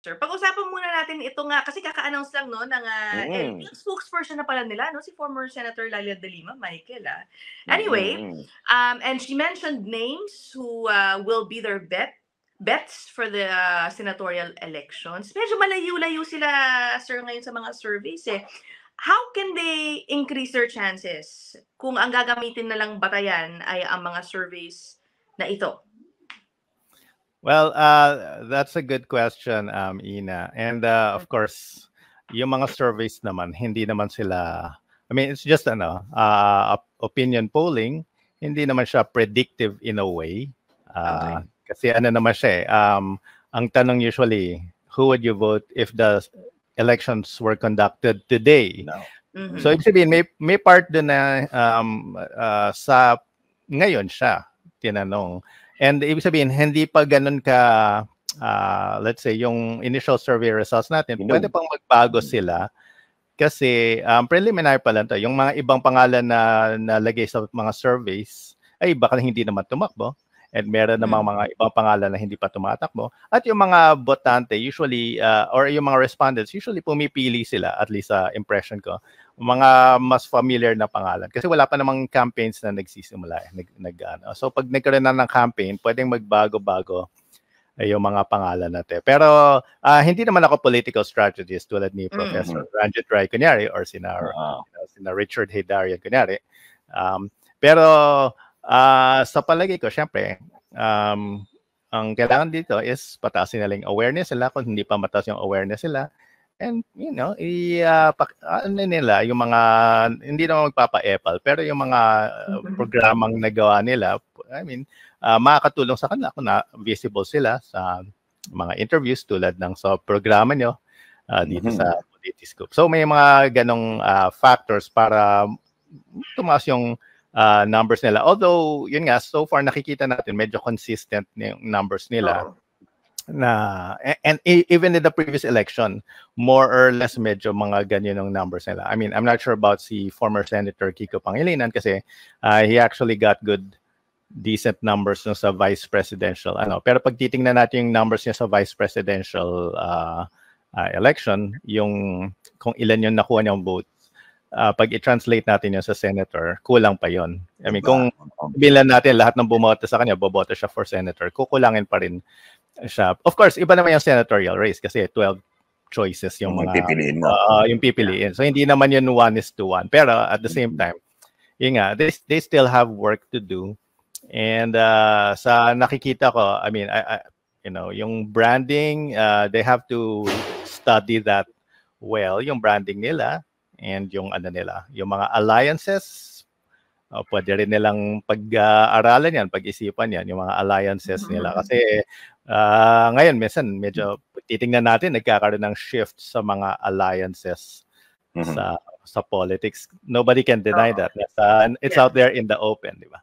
Sir, pag-usapan muna natin ito nga kasi kaka-announce lang 'no ng, Mm. yung spokesperson na pala nila 'no, si former Senator Laila de Lima, Michael, Mm, Anyway, mm. and she mentioned names who, will be their bets for the, senatorial elections. Medyo malayo-layo sila, sir, ngayon sa mga surveys, eh. How can they increase their chances kung ang gagamitin na lang batayan ay ang mga surveys na ito? Well, that's a good question, Ina. And of course, yung mga surveys naman, hindi naman sila, I mean, it's just opinion polling. Hindi naman siya predictive in a way. Okay. Kasi ano naman siya ang tanong usually, who would you vote if the elections were conducted today? No. Mhm. So, ibig sabihin, may part doon na sa ngayon siya tinanong. And ibig sabihin, hindi pa ganun ka, let's say, yung initial survey results natin, pwede pang magbago sila. Kasi preliminary pa lang to. Yung mga ibang pangalan na nalagay sa mga surveys, ay baka hindi naman tumakbo. And meron namang mga ibang pangalan na hindi pa tumatakbo. At yung mga botante, usually, or yung mga respondents, usually pumipili sila, at least sa impression ko, mga mas familiar na pangalan. Kasi wala pa namang campaigns na nagsisimula. So pag nagkaroon na ng campaign, pwedeng magbago-bago yung mga pangalan natin. Pero hindi naman ako political strategist tulad ni Professor Ranjit Rai, kunyari, or sina Richard Heydarian, kunyari. Pero sa palagay ko, syempre, ang kailangan dito is pataasin nila yung awareness nila. Kung hindi pa mataas yung awareness nila, and ano nila, yung mga, hindi naman magpapa-epal, pero yung mga programang nagawa nila, I mean, makakatulong sa kanila kung na visible sila sa mga interviews tulad ng sa programa nyo dito sa Politiscope. So may mga ganong factors para tumaas yung numbers nila. Although, yun nga, so far nakikita natin medyo consistent yung numbers nila. And even in the previous election, more or less medyo mga ganyan yung numbers nila. I mean, I'm not sure about si former Senator Kiko Pangilinan kasi he actually got decent numbers no sa vice presidential pero pag titingnan natin yung numbers niya sa vice presidential election, yung kung ilan yung nakuha niyang votes, pag i-translate natin yun sa senator, kulang pa yon. I mean, kung bilan natin lahat ng bumoto sa kanya, boboto siya for senator, kukulangin pa rin siya. Of course, iba naman yung senatorial race kasi 12 choices yung mga pipiliin mo. Yung pipiliin. So hindi naman yun 1:1. Pero at the same time, yun nga, they still have work to do. And sa nakikita ko, I mean, yung branding, they have to study that well, yung branding nila and yung nila, yung mga alliances. Pwede rin nilang pag-aralan yan, pag-isipan yan, yung mga alliances nila. Kasi ngayon, minsan, medyo titingnan natin, nagkakaroon ng shift sa mga alliances sa politics. Nobody can deny that. It's out there in the open, di ba?